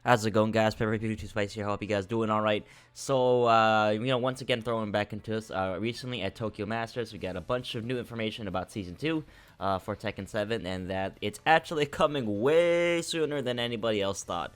How's it going, guys? Pepper Beauty Spice here. Hope you guys doing all right. So, once again, throwing back into us. Recently at Tokyo Masters, we got a bunch of new information about Season 2 for Tekken 7, and that it's actually coming way sooner than anybody else thought.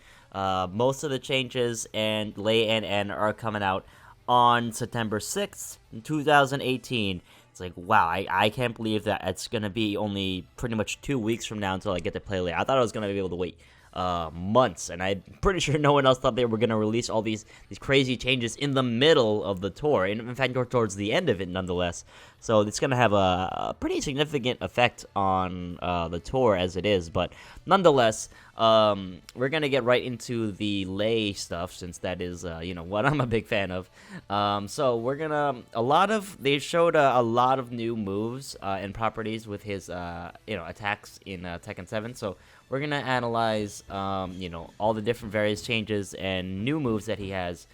Most of the changes and Lei and N are coming out on September 6th, 2018. It's like, wow, I can't believe that it's going to be only pretty much 2 weeks from now until I get to play Lei. I thought I was going to be able to wait months, and I'm pretty sure no one else thought they were gonna release all these crazy changes in the middle of the tour, and in fact, towards the end of it, nonetheless. So it's gonna have a pretty significant effect on the tour as it is, but nonetheless, we're gonna get right into the Lei stuff since that is what I'm a big fan of. So we're gonna they showed a lot of new moves and properties with his attacks in Tekken 7. So we're gonna analyze all the different various changes and new moves that he has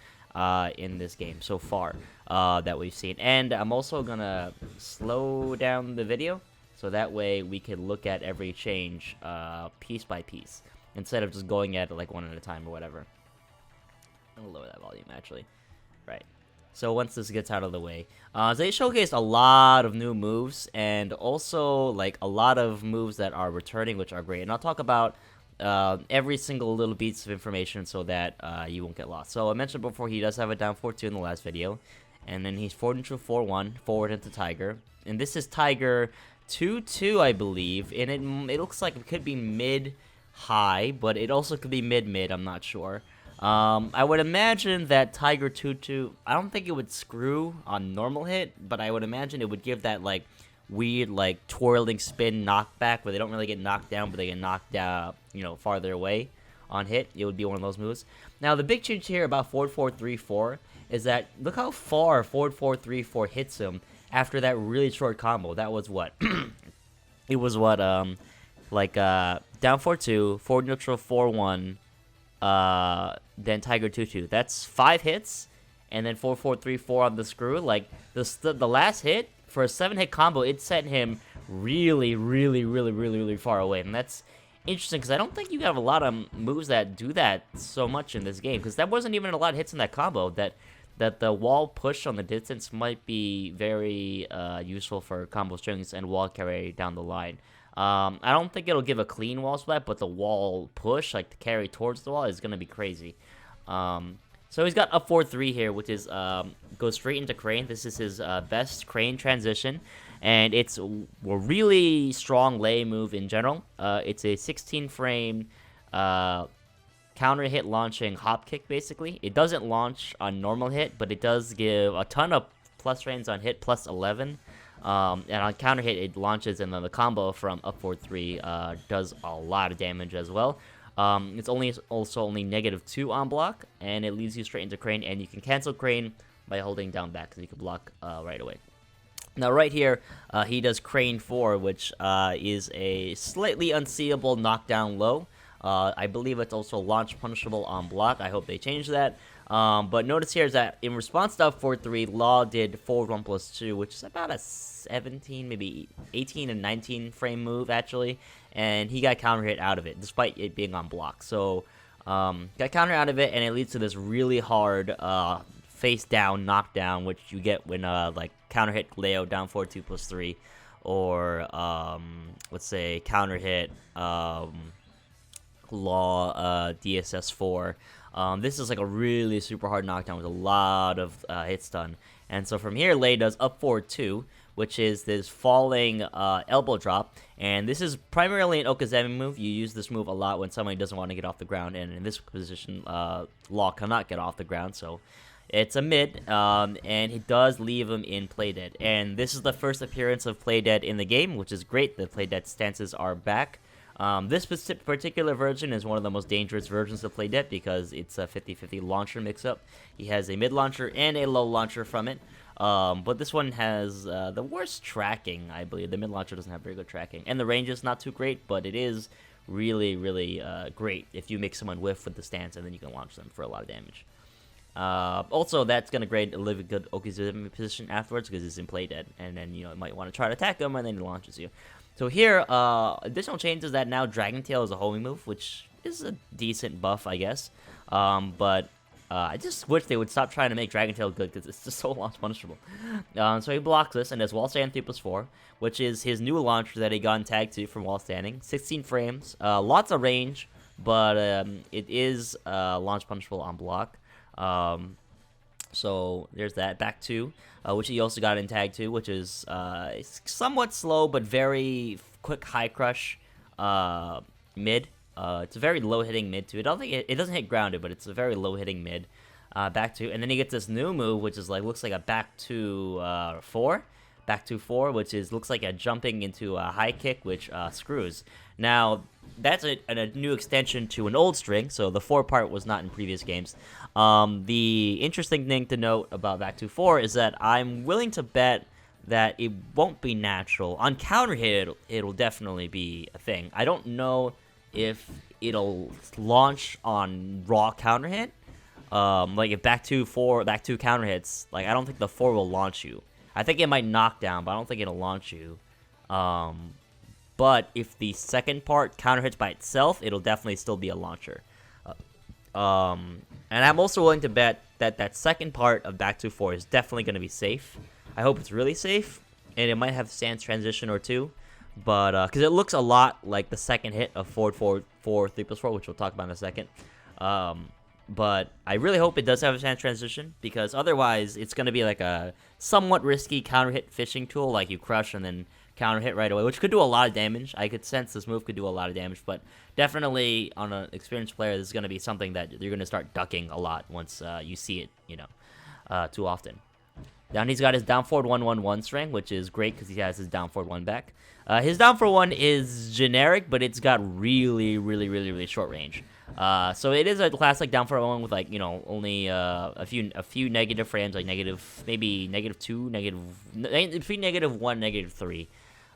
in this game so far that we've seen. And I'm also gonna slow down the video so that way we can look at every change piece by piece instead of just going at it like one at a time or whatever. I'll lower that volume actually. Right. So once this gets out of the way, they showcased a lot of new moves and also like a lot of moves that are returning, which are great. And I'll talk about every single little piece of information so that you won't get lost. So I mentioned before he does have a down 4-2 in the last video, and then he's forward neutral 4-1, forward into Tiger, and this is Tiger 2-2, I believe, and it looks like it could be mid high, but it also could be mid. I'm not sure. I would imagine that Tiger 2-2, I don't think it would screw on normal hit, but I would imagine it would give that, like, weird, like, twirling spin knockback where they don't really get knocked down, but they get knocked, farther away on hit. It would be one of those moves. Now, the big change here about forward 4-3-4 is that look how far forward 4-3-4 hits him after that really short combo. That was what? It was what, down 4-2, forward neutral 4-1, then Tiger 2-2. That's 5 hits, and then 4-4-3-4 on the screw. Like the last hit for a 7-hit combo, it sent him really far away, and that's interesting because I don't think you have a lot of moves that do that so much in this game. Because that wasn't even a lot of hits in that combo. That the wall push on the distance might be very useful for combo strings and wall carry down the line. I don't think it'll give a clean wall splat, but the wall push, like the carry towards the wall, is going to be crazy. So he's got a 4-3 here, which is goes straight into Crane. This is his best Crane transition, and it's a really strong Lei move in general. It's a 16-frame counter hit launching hop kick, basically. It doesn't launch on normal hit, but it does give a ton of plus frames on hit, plus 11. And on counter hit, it launches, and then the combo from up 4-3 does a lot of damage as well. It's also only -2 on block, and it leads you straight into Crane, and you can cancel Crane by holding down back, so you can block right away. Now, right here, he does Crane 4, which is a slightly unseeable knockdown low. I believe it's also launch punishable on block. I hope they change that. But notice here is that in response to up 4-3, Law did forward 1+2, which is about a 17, maybe 18 and 19 frame move, actually. And he got counter hit out of it, despite it being on block. So, got counter out of it, and it leads to this really hard face down knockdown, which you get when, counter hit Leo down 4-2+3, or, let's say, counter hit Law DSS4. This is like a really super hard knockdown with a lot of hits done. And so from here, Lei does up 4-2, which is this falling elbow drop. And this is primarily an okizeme move. You use this move a lot when somebody doesn't want to get off the ground. And in this position, Law cannot get off the ground. So it's a mid, and it does leave him in play dead. And this is the first appearance of play dead in the game, which is great. The play dead stances are back. This particular version is one of the most dangerous versions of Play Dead because it's a 50-50 launcher mix-up. He has a mid launcher and a low launcher from it. But this one has the worst tracking, I believe. The mid launcher doesn't have very good tracking. And the range is not too great, but it is really great if you make someone whiff with the stance and then you can launch them for a lot of damage. Also, that's going to grade a really good okizeme position afterwards because it's in Play Dead. And then, you might want to try to attack him and then he launches you. So here, additional changes that now Dragon Tail is a homing move, which is a decent buff, I guess. But I just wish they would stop trying to make Dragon Tail good, because it's just so launch punishable. So he blocks this, and there's wall stand 3+4, which is his new launcher that he got in tag 2 from wall standing. 16 frames, lots of range, but it is launch punishable on block. So there's that. Back 2, which he also got in tag 2, which is somewhat slow but very quick high crush mid. It's a very low hitting mid too. I don't think it doesn't hit grounded, but it's a very low hitting mid. Back 2, and then he gets this new move, which is looks like a back 2 4. Back 2 4, which looks like a jumping into a high kick, which screws. Now that's a new extension to an old string, so the 4 part was not in previous games. The interesting thing to note about back 2 4 is that I'm willing to bet that it won't be natural. On counter hit, it'll definitely be a thing. I don't know if it'll launch on raw counter hit. If back 2 counter hits, I don't think the 4 will launch you. I think it might knock down, but I don't think it'll launch you. But if the second part counter hits by itself, it'll definitely still be a launcher. And I'm also willing to bet that that second part of back 2 4 is definitely going to be safe. I hope it's really safe, and it might have stance transition or 2. But because it looks a lot like the second hit of forward 4 3+4, which we'll talk about in a second. But I really hope it does have a stance transition, because otherwise it's going to be like a somewhat risky counter hit fishing tool, like you crush and then counter hit right away, which could do a lot of damage. I could sense this move could do a lot of damage, but definitely on an experienced player, this is going to be something that you're going to start ducking a lot once you see it, too often. Down he's got his down forward 1-1-1 string, which is great because he has his down forward 1 back. His down forward 1 is generic, but it's got really, really, really, really short range. So it is a classic down forward 1 with only a few negative frames, maybe -2, between -1, -3.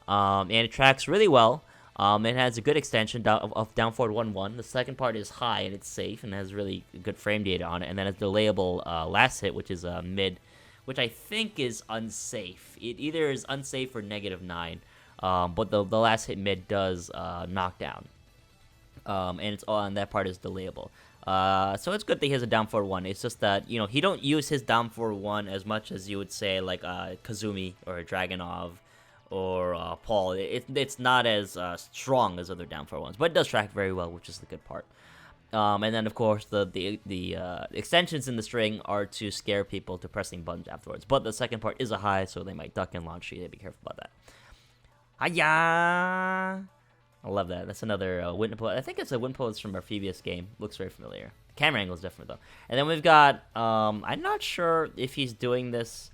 And it tracks really well. It has a good extension of down forward 1-1. The second part is high and it's safe and has really good frame data on it. And then it's delayable last hit, which is mid, which I think is unsafe. It either is unsafe or -9, but the last hit mid does knock down. And it's on that part is delayable. So it's good that he has a down forward 1. It's just that, he don't use his down forward 1 as much as you would say Kazumi or Dragonov or Paul. It's not as strong as other down forward 1s, but it does track very well, which is the good part. And then, of course, the extensions in the string are to scare people to pressing buttons afterwards. But the second part is a high, so they might duck and launch you. Be careful about that. Hiya! I love that. That's another wind pose. I think it's a wind pose from our previous game. Looks very familiar. The camera angle is different, though. And then we've got... I'm not sure if he's doing this...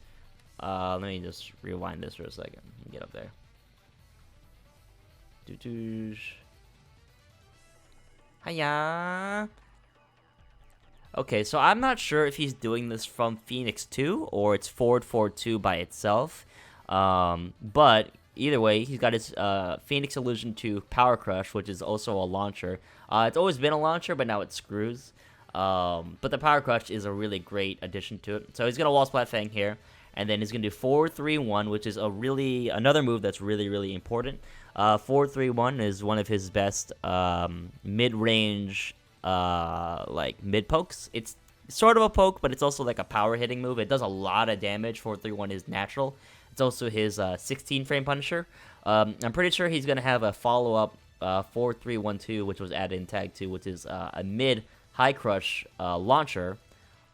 let me just rewind this for a second. Get up there. Hiya. Okay, so I'm not sure if he's doing this from Phoenix 2 or it's forward 4-2 by itself. But either way, he's got his Phoenix Illusion 2 Power Crush, which is also a launcher. It's always been a launcher, but now it screws. But the Power Crush is a really great addition to it. So he's going to Wall Splat Fang here. And then he's going to do 4-3-1, which is another move that's really, really important. 4-3-1 is one of his best mid-range mid pokes. It's sort of a poke, but it's also like a power hitting move. It does a lot of damage. 4-3-1 is natural. It's also his 16 frame Punisher. I'm pretty sure he's going to have a follow-up 4-3-1-2, which was added in Tag 2, which is a mid high crush launcher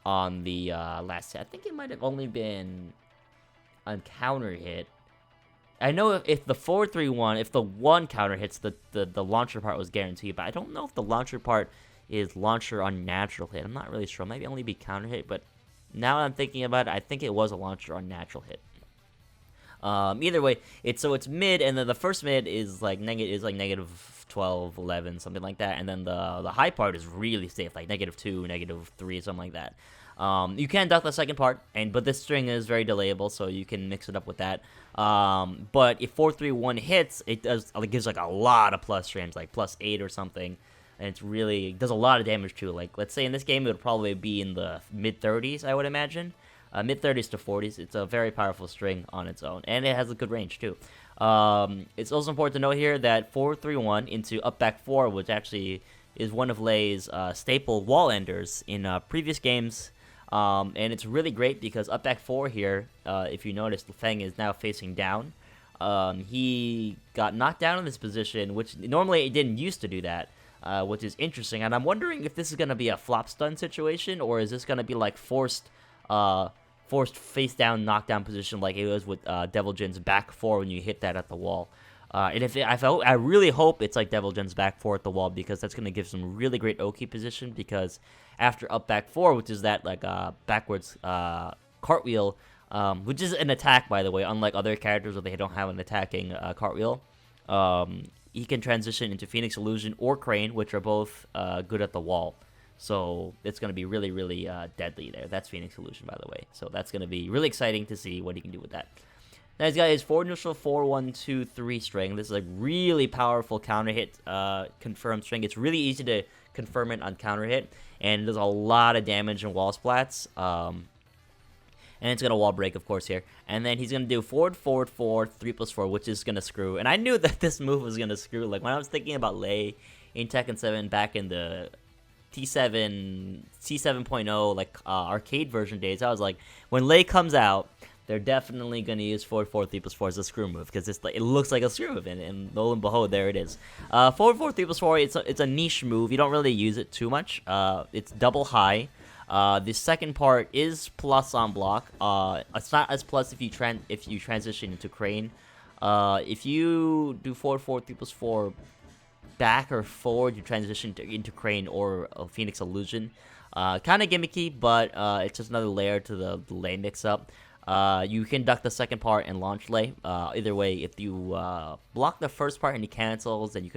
on the last hit. I think it might have only been on counter hit. I know if the 4-3-1, if the 1 counter hits, the launcher part was guaranteed, but I don't know if the launcher part is launcher on natural hit. I'm not really sure. Maybe only be counter hit, but now I'm thinking about it, I think it was a launcher on natural hit. Either way, it's mid, and then the first mid is -12, 11, something like that, and then the high part is really safe, like -2, -3, something like that. You can duck the second part, but this string is very delayable, so you can mix it up with that. But if 4-3-1 hits, it gives a lot of plus frames, like +8 or something, and it does a lot of damage too. Like, let's say in this game, it would probably be in the mid-30s, I would imagine. Mid-30s to 40s. It's a very powerful string on its own, and it has a good range too. It's also important to note here that 4-3-1 into up back 4, which actually is one of Lei's staple wall enders in previous games. And it's really great because up back 4 here, if you notice, Feng is now facing down. He got knocked down in this position, which normally it didn't used to do that, which is interesting. And I'm wondering if this is going to be a flop stun situation, or is this going to be like forced face down knockdown position like it was with Devil Jin's back 4 when you hit that at the wall. And I really hope it's like Devil Jin's back 4 at the wall, because that's going to give some really great Oki position, because after up back 4, which is that like backwards cartwheel, which is an attack, by the way, unlike other characters where they don't have an attacking cartwheel, he can transition into Phoenix Illusion or Crane, which are both good at the wall. So it's going to be really, really deadly there. That's Phoenix Illusion, by the way. So that's going to be really exciting to see what he can do with that. Now he's got his 4 neutral 4-1-2-3 string. This is a really powerful counter hit confirmed string. It's really easy to confirm it on counter hit, and it does a lot of damage in wall splats. And it's going to wall break, of course, here. And then he's going to do forward, 3+4, which is going to screw. And I knew that this move was going to screw. Like, when I was thinking about Lei in Tekken 7 back in the C7.0, like, arcade version days, I was like, when Lei comes out, they're definitely going to use forward 3+4 as a screw move, because it looks like a screw move, and lo and behold, there it is. Forward 3+4, it's a niche move. You don't really use it too much. It's double high. The second part is plus on block. It's not as plus if you transition into Crane. If you do forward 3+4 back or forward, you transition into Crane or Phoenix Illusion. Kind of gimmicky, but it's just another layer to the Lei mix-up. You can duck the second part and launch Lei. Either way, if you block the first part and he cancels, then you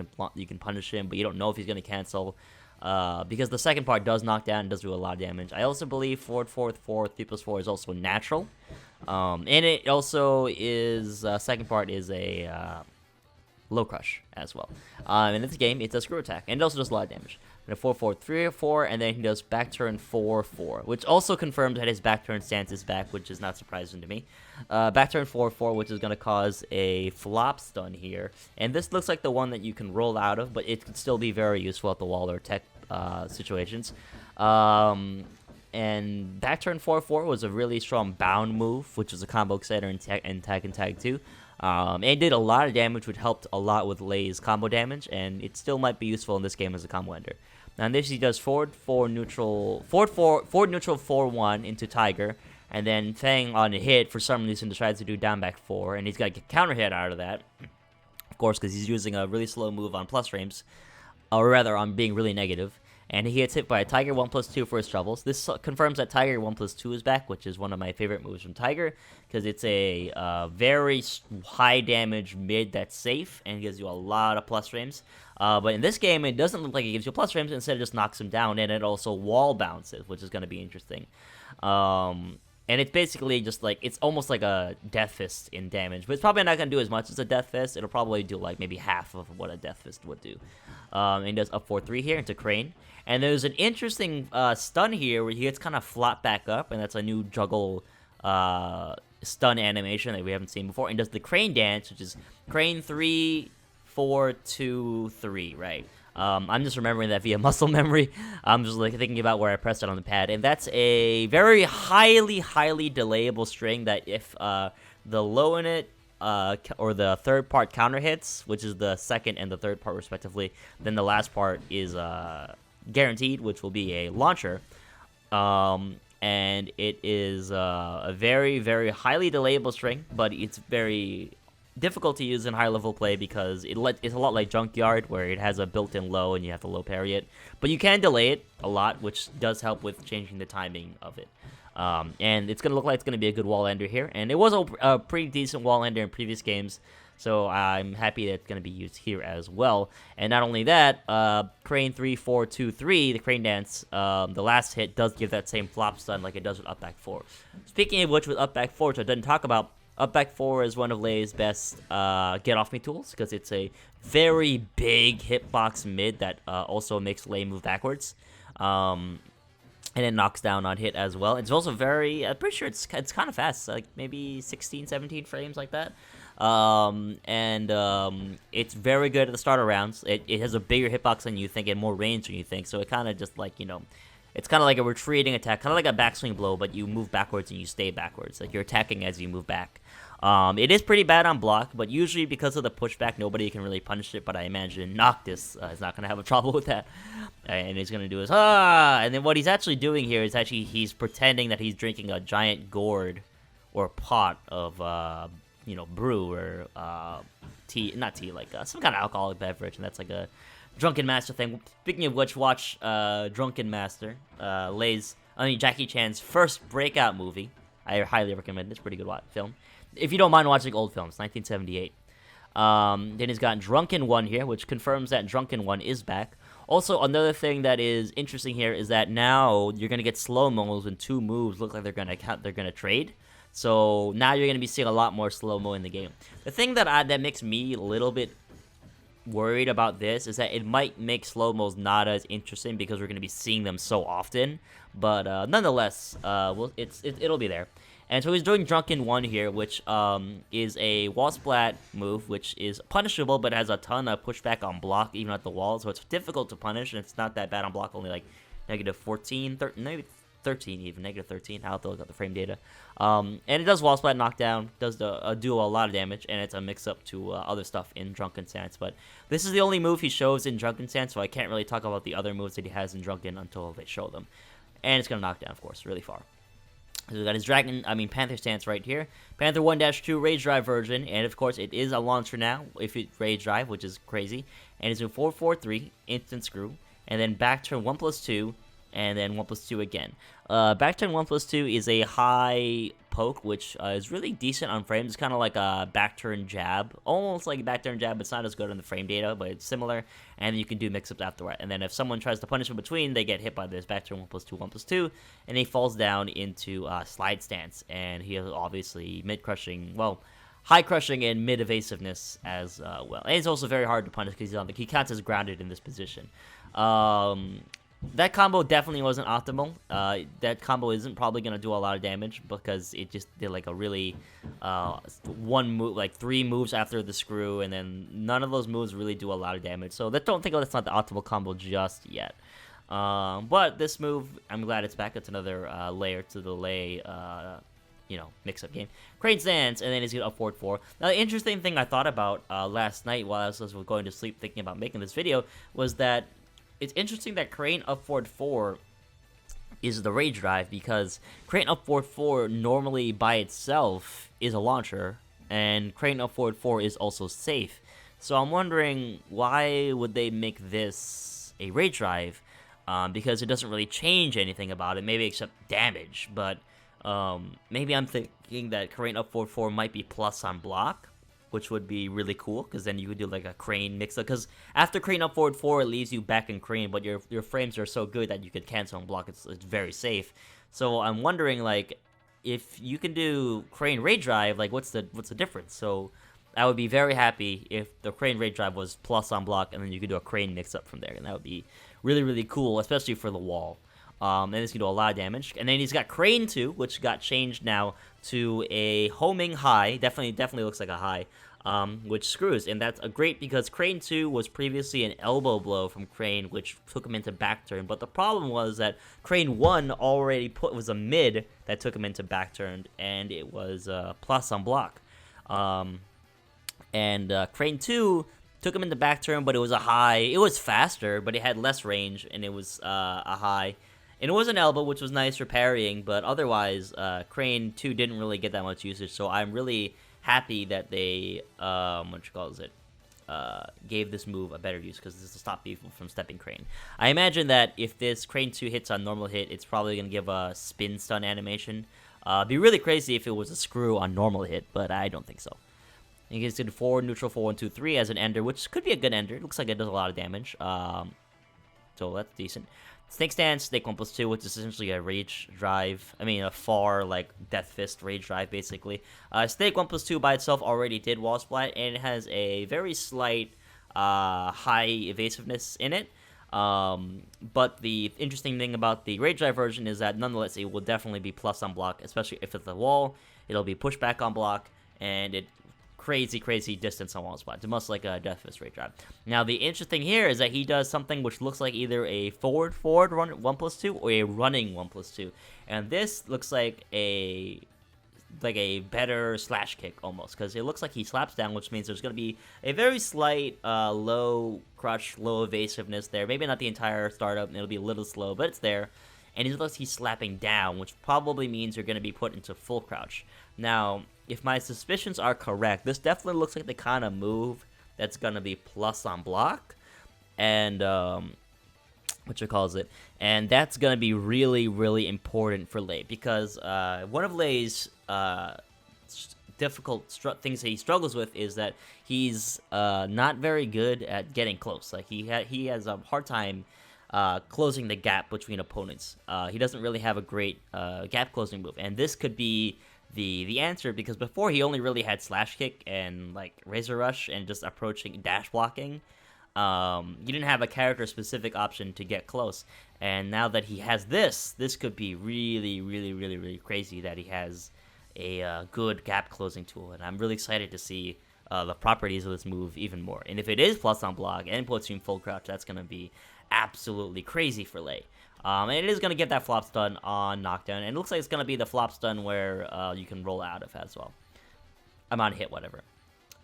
can punish him, but you don't know if he's going to cancel. Because the second part does knock down and does do a lot of damage. I also believe forward 3+4 is also natural. And it also is, second part is a low crush as well. In this game, it's a screw attack, and it also does a lot of damage. And a 4-4-3-4, and then he does back turn 4-4, which also confirms that his back turn stance is back, which is not surprising to me. Back turn 4-4, which is going to cause a flop stun here. And this looks like the one that you can roll out of, but it could still be very useful at the wall or tech situations. And back turn 4-4 was a really strong bound move, which was a combo exciter in Tekken Tag 2. And it did a lot of damage, which helped a lot with Lei's combo damage, and it still might be useful in this game as a combo ender. Now in this, he does forward neutral 4-1 into Tiger, and then Feng on a hit, for some reason, decides to do down back 4, and he's got to get counter hit out of that, of course, because he's using a really slow move on plus frames, or rather on being really negative. And he gets hit by a Tiger 1+2 for his troubles. This confirms that Tiger 1+2 is back, which is one of my favorite moves from Tiger, because it's a very high damage mid that's safe and gives you a lot of plus frames. But in this game, it doesn't look like it gives you plus frames. Instead, it just knocks him down, and it also wall bounces, which is going to be interesting. And it's basically just like, it's almost like a Death Fist in damage, but it's probably not going to do as much as a Death Fist. It'll probably do like maybe half of what a Death Fist would do. And he does up 4-3 here into Crane. And there's an interesting stun here where he gets kind of flat back up, and that's a new juggle stun animation that we haven't seen before. And does the Crane dance, which is Crane 3-4-2-3, right? I'm just remembering that via muscle memory. I'm just like thinking about where I pressed it on the pad, and that's a very highly delayable string that if the low in it or the third part counter hits, which is the second and the third part respectively, then the last part is guaranteed, which will be a launcher. And it is a very highly delayable string, but it's very difficult to use in high level play because it's a lot like Junkyard, where it has a built-in low and you have to low parry it. But you can delay it a lot, which does help with changing the timing of it. And it's going to look like it's going to be a good wall ender here. And it was a pretty decent wall ender in previous games, so I'm happy that it's going to be used here as well. And not only that, Crane 3-4-2-3, the Crane dance, the last hit does give that same flop stun like it does with up back 4. Speaking of which, with up back 4, which I didn't talk about, up back 4 is one of Lei's best get off me tools, because it's a very big hitbox mid that also makes Lei move backwards. And it knocks down on hit as well. It's also very, I'm pretty sure it's kind of fast, like maybe 16, 17 frames like that. It's very good at the starter rounds. It has a bigger hitbox than you think and more range than you think, so it kind of just like, it's kind of like a retreating attack, kind of like a backswing blow, but you move backwards and you stay backwards. Like, you're attacking as you move back. It is pretty bad on block, but usually because of the pushback, nobody can really punish it, but I imagine Noctis is not going to have a trouble with that. And he's going to do his, and then what he's actually doing here is he's pretending that he's drinking a giant gourd or pot of, brew or tea, not tea, like some kind of alcoholic beverage, and that's like a Drunken Master thing. Speaking of which, watch Drunken Master, Jackie Chan's first breakout movie. I highly recommend it. It's a pretty good film. If you don't mind watching old films, 1978. Then he's got Drunken 1 here, which confirms that Drunken 1 is back. Also, another thing that is interesting here is that now you're gonna get slow-mos when two moves look like they're gonna trade. So now you're gonna be seeing a lot more slow-mo in the game. The thing that makes me a little bit worried about this is that it might make slow-mos not as interesting because we're going to be seeing them so often, but nonetheless, it'll be there. And so he's doing Drunken 1 here, which is a wall splat move, which is punishable, but has a ton of pushback on block, even at the wall, so it's difficult to punish, and it's not that bad on block, only like negative 14, maybe 13 even, negative 13, I'll have to look at the frame data. And it does wall splat knockdown, does do a lot of damage, and it's a mix-up to other stuff in Drunken stance, but this is the only move he shows in Drunken stance, so I can't really talk about the other moves that he has in Drunken until they show them. And it's going to knock down, of course, really far. So we got his Panther stance right here. Panther 1-2 Rage Drive version, and of course it is a launcher now, if it Rage Drive, which is crazy. And it's a 4-4-3, instant screw, and then back turn 1+2, and then 1+2 again. Back turn 1+2 is a high poke, which is really decent on frames. It's kind of like a back turn jab, almost like a back turn jab, but it's not as good on the frame data, but it's similar. And you can do mix-ups afterward. And then if someone tries to punish in between, they get hit by this back turn 1+2, 1+2, and he falls down into slide stance. And he is obviously mid-crushing, well, high crushing and mid evasiveness as well. And it's also very hard to punish because he counts as grounded in this position. That combo definitely wasn't optimal. That combo isn't probably going to do a lot of damage because it just did like a really one move, like 3 moves after the screw, and then none of those moves really do a lot of damage. So don't think that's not the optimal combo just yet. But this move, I'm glad it's back. It's another layer to the Lei, mix-up game. Crane stance, and then he's going to up forward 4. Now, the interesting thing I thought about last night while I was going to sleep thinking about making this video was that it's interesting that Crane up forward 4 is the Rage Drive, because Crane up forward 4 normally by itself is a launcher, and Crane up forward 4 is also safe. So I'm wondering, why would they make this a Rage Drive? Because it doesn't really change anything about it, maybe except damage, but maybe I'm thinking that Crane up forward 4 might be plus on block, which would be really cool, because then you could do like a Crane mix-up, because after Crane up forward 4, it leaves you back in Crane, but your frames are so good that you could cancel and block. It's very safe. So I'm wondering, like, if you can do Crane Rage Drive, like, what's the difference? So I would be very happy if the Crane Rage Drive was plus on block, and then you could do a Crane mix-up from there, and that would be really, really cool, especially for the wall. And this can do a lot of damage. And then he's got Crane 2, which got changed now to a homing high. Definitely looks like a high, which screws. And that's great because Crane 2 was previously an elbow blow from Crane, which took him into back turn. But the problem was that Crane 1 already was a mid that took him into back turn, and it was plus on block. Crane 2 took him into back turn, but it was a high. It was faster, but it had less range, and it was a high. And it was an elbow, which was nice for parrying, but otherwise, Crane 2 didn't really get that much usage, so I'm really happy that they, gave this move a better use, because this will stop people from stepping Crane. I imagine that if this Crane 2 hits on normal hit, it's probably going to give a spin stun animation. It'd be really crazy if it was a screw on normal hit, but I don't think so. You can do forward, neutral, 4, 1, 2, 3 as an ender, which could be a good ender. It looks like it does a lot of damage, so that's decent. Snake stance, Snake 1+2, which is essentially a Rage Drive. A far, like, Death Fist Rage Drive, basically. Snake 1+2 by itself already did wall splat, and it has a very slight high evasiveness in it. But the interesting thing about the Rage Drive version is that, nonetheless, it will definitely be plus on block, especially if it's a wall. It'll be pushback on block, and it crazy distance on one spot, much like a Death Fist rage drive. Now the interesting here is that he does something which looks like either a forward run 1+2 or a running 1+2, and this looks like a better slash kick almost, because it looks like he slaps down, which means there's going to be a very slight low crouch, low evasiveness there. Maybe not the entire startup, it'll be a little slow, but it's there. And it looks like he's slapping down, which probably means you're going to be put into full crouch. Now, if my suspicions are correct, this definitely looks like the kind of move that's going to be plus on block, and and that's going to be really important for Lei, because one of Lei's difficult things that he struggles with is that he's not very good at getting close. Like he has a hard time closing the gap between opponents. He doesn't really have a great gap closing move, and this could be the answer, because before he only really had slash kick and like razor rush and just approaching dash blocking. You didn't have a character specific option to get close, and now that he has this could be really crazy that he has a good gap closing tool, and I'm really excited to see the properties of this move even more. And if it is plus on block and puts you in full crouch, that's gonna be absolutely crazy for Lei. And it is going to get that flop stun on knockdown, and it looks like it's going to be the flop stun where you can roll out of as well. I'm on hit, whatever.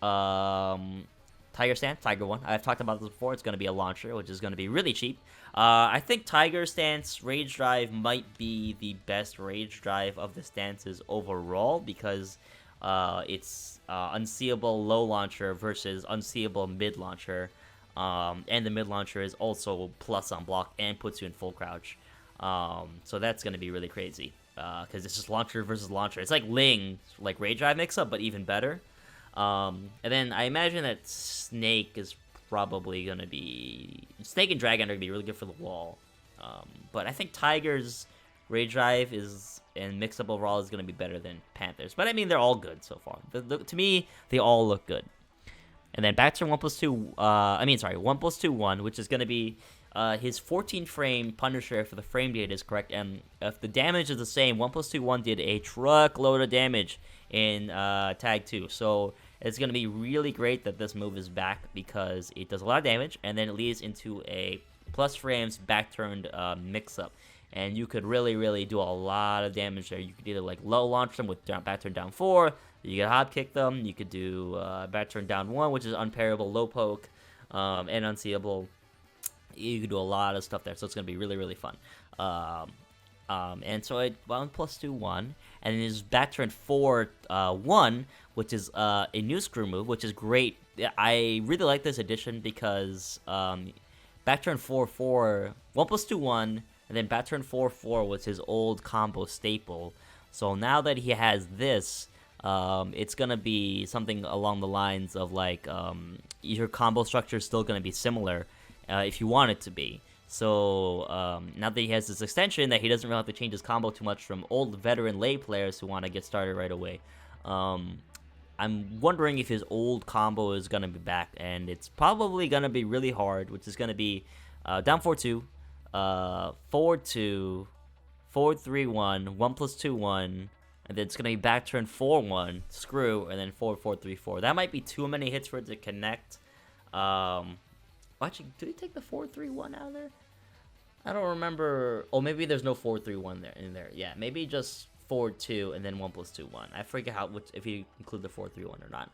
Tiger Stance, Tiger 1. I've talked about this before. It's going to be a launcher, which is going to be really cheap. I think Tiger Stance Rage Drive might be the best Rage Drive of the stances overall, because it's unseeable low launcher versus unseeable mid launcher. And the mid launcher is also plus on block and puts you in full crouch. So that's going to be really crazy, because it's just launcher versus launcher. It's like Ling, like Rage Drive mix-up, but even better. And then I imagine that Snake is probably going to be... Snake and Dragon are going to be really good for the wall. But I think Tiger's Rage Drive and mix-up overall is going to be better than Panther's. But I mean, they're all good so far. To me, they all look good. And then back to 1+2, 1+2-1, which is going to be his 14-frame Punisher if the frame data is correct. And if the damage is the same, 1+2-1 did a truckload of damage in Tag 2. So it's going to be really great that this move is back, because it does a lot of damage, and then it leads into a plus frames back-turned mix-up. And you could really do a lot of damage there. You could either like low launch them with back turn down 4, you could hop kick them, you could do back turn down 1, which is unparable, low poke, and unseeable. You could do a lot of stuff there, so it's going to be really fun. And so it 1+2-1, and then there's back turn 4-1, which is a new screw move, which is great. I really like this addition because back turn 4-4, 1+2-1, and then back turn 4-4 was his old combo staple. So now that he has this, it's going to be something along the lines of like your combo structure is still going to be similar if you want it to be. So now that he has this extension, that he doesn't really have to change his combo too much from old veteran Lei players who want to get started right away. I'm wondering if his old combo is going to be back, and it's probably going to be really hard, which is going to be down 4-2, 4-2, 4-3-1, 1+2-1, and then it's going to be back turn 4-1, screw, and then 4-4-3-4. That might be too many hits for it to connect. Actually, did he take the 4-3-1 out of there? I don't remember. Oh, maybe there's no 4-3-1 there. Yeah, maybe just 4-2 and then 1+2-1. I forget if you include the 4-3-1 or not.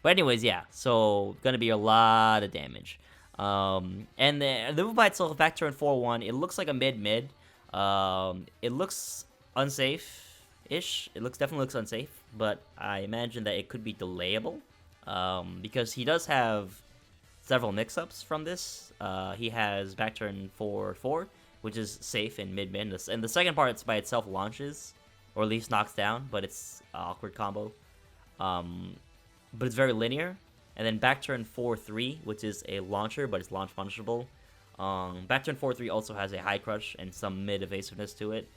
But anyways, yeah. So gonna be a lot of damage. And the move by itself, back turn 4-1. It looks like a mid. It looks unsafe-ish. It definitely looks unsafe, but I imagine that it could be delayable, because he does have several mix-ups from this. He has back turn 4-4, which is safe in mid-mid. And the second part, it's by itself launches, or at least knocks down, but it's an awkward combo. But it's very linear. And then back turn 4-3, which is a launcher, but it's launch punishable. Back turn 4-3 also has a high crush and some mid evasiveness to it.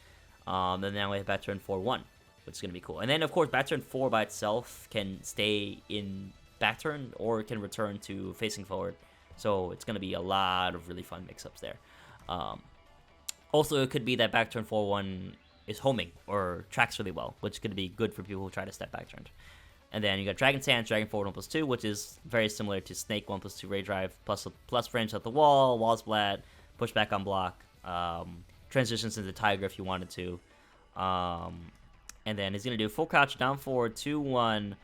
And now we have back turn 4-1, which is going to be cool. And then, of course, back turn 4 by itself can stay in back turn, or it can return to facing forward. So it's going to be a lot of really fun mix-ups there. Also, it could be that back turn 4-1 is homing or tracks really well, which could be good for people who try to step back turned. And then you got Dragon Stance, Dragon Forward 1+2, which is very similar to Snake 1+2 Ray Drive, plus range at the wall splat, push back on block, transitions into Tiger if you wanted to. And then he's going to do full crouch, down forward, 2-1.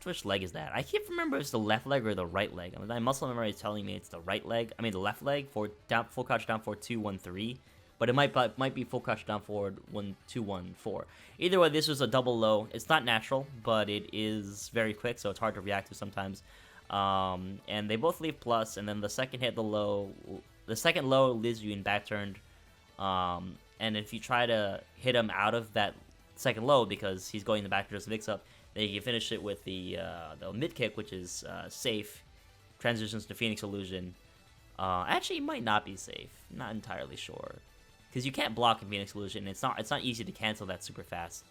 Which leg is that? I can't remember if it's the left leg or the right leg. I mean, my muscle memory is telling me it's the right leg. I mean, the left leg for full crouch, down forward, 2-1-3. But it might be full crouch down forward 1-2-1-4. Either way, this was a double low. It's not natural, but it is very quick, so it's hard to react to sometimes. And they both leave plus, and then the second low leaves you in back turned. And if you try to hit him out of that second low because he's going in the back to just mix up, then you can finish it with the mid kick, which is safe. Transitions to Phoenix Illusion. Actually, it might not be safe. Not entirely sure. Because you can't block a Phoenix Illusion. It's not easy to cancel that super fast.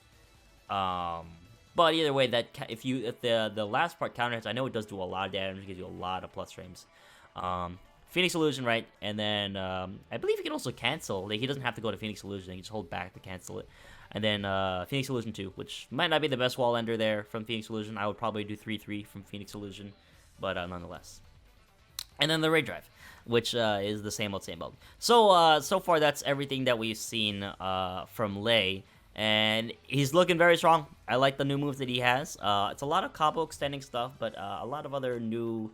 But either way, if the last part counter hits, I know it does do a lot of damage. It gives you a lot of plus frames. Phoenix Illusion, right? And then I believe he can also cancel. Like, he doesn't have to go to Phoenix Illusion. He can just hold back to cancel it. And then Phoenix Illusion 2, which might not be the best wall ender there from Phoenix Illusion. I would probably do 3-3 from Phoenix Illusion, but nonetheless. And then the Ray Drive, which is the same old. So far that's everything that we've seen from Lei, and he's looking very strong. I like the new moves that he has. It's a lot of combo extending stuff, but a lot of other new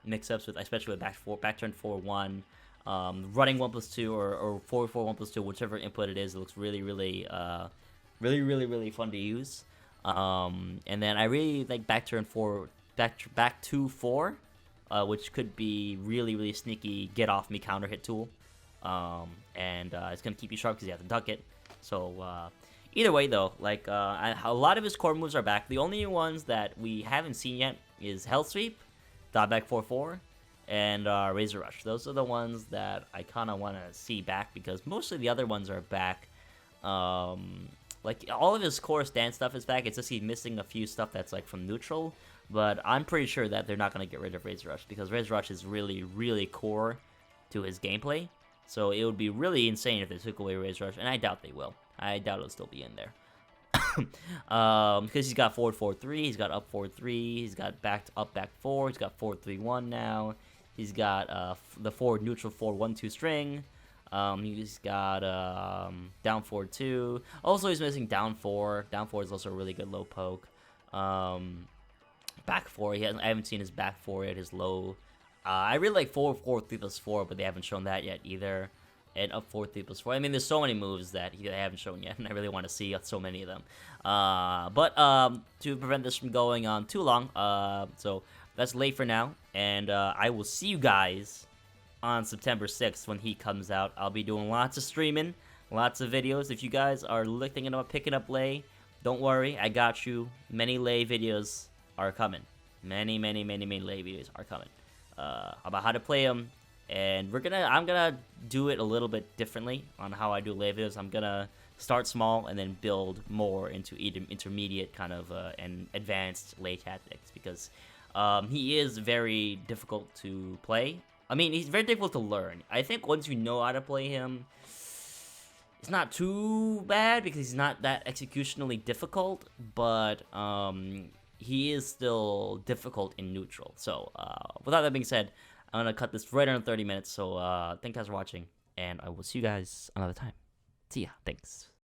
mix-ups, especially with back turn 4-1, running 1+2 or 4-4 1+2, whichever input it is. It looks really fun to use. And then I really like back turn 4, back 2-4. Which could be really sneaky get off me counter hit tool, and it's gonna keep you sharp because you have to duck it. So either way though, like a lot of his core moves are back. The only ones that we haven't seen yet is Hell Sweep, dot back 4-4, and Razor Rush. Those are the ones that I kind of want to see back because most of the other ones are back. Like all of his core stance stuff is back. It's just he's missing a few stuff that's like from neutral. But I'm pretty sure that they're not going to get rid of Razor Rush because Razor Rush is really core to his gameplay. So it would be really insane if they took away Razor Rush, and I doubt they will. I doubt it'll still be in there. Because he's got forward 4-3, he's got up 4-3, he's got up back 4, he's got 4-3-1 now. He's got the forward neutral 4-1-2 string. He's got down 4-2. Also, he's missing down 4. Down 4 is also a really good low poke. Back 4, I haven't seen his back 4 yet, his low. I really like 4-4 3+4, but they haven't shown that yet either. And up 4 3+4. I mean, there's so many moves that they haven't shown yet, and I really want to see so many of them. But to prevent this from going on too long, so that's late for now, and I will see you guys on September 6th when he comes out. I'll be doing lots of streaming, lots of videos. If you guys are thinking about picking up Lei, don't worry, I got you. Many Lei videos are coming. Many Lei videos are coming about how to play them, and I'm gonna do it a little bit differently on how I do Lei videos. I'm gonna start small and then build more into intermediate kind of and advanced Lei tactics because he is very difficult to play. I mean, he's very difficult to learn. I think once you know how to play him, it's not too bad because he's not that executionally difficult, but he is still difficult in neutral. So, without that being said, I'm going to cut this right around 30 minutes. So, thank you guys for watching, and I will see you guys another time. See ya. Thanks.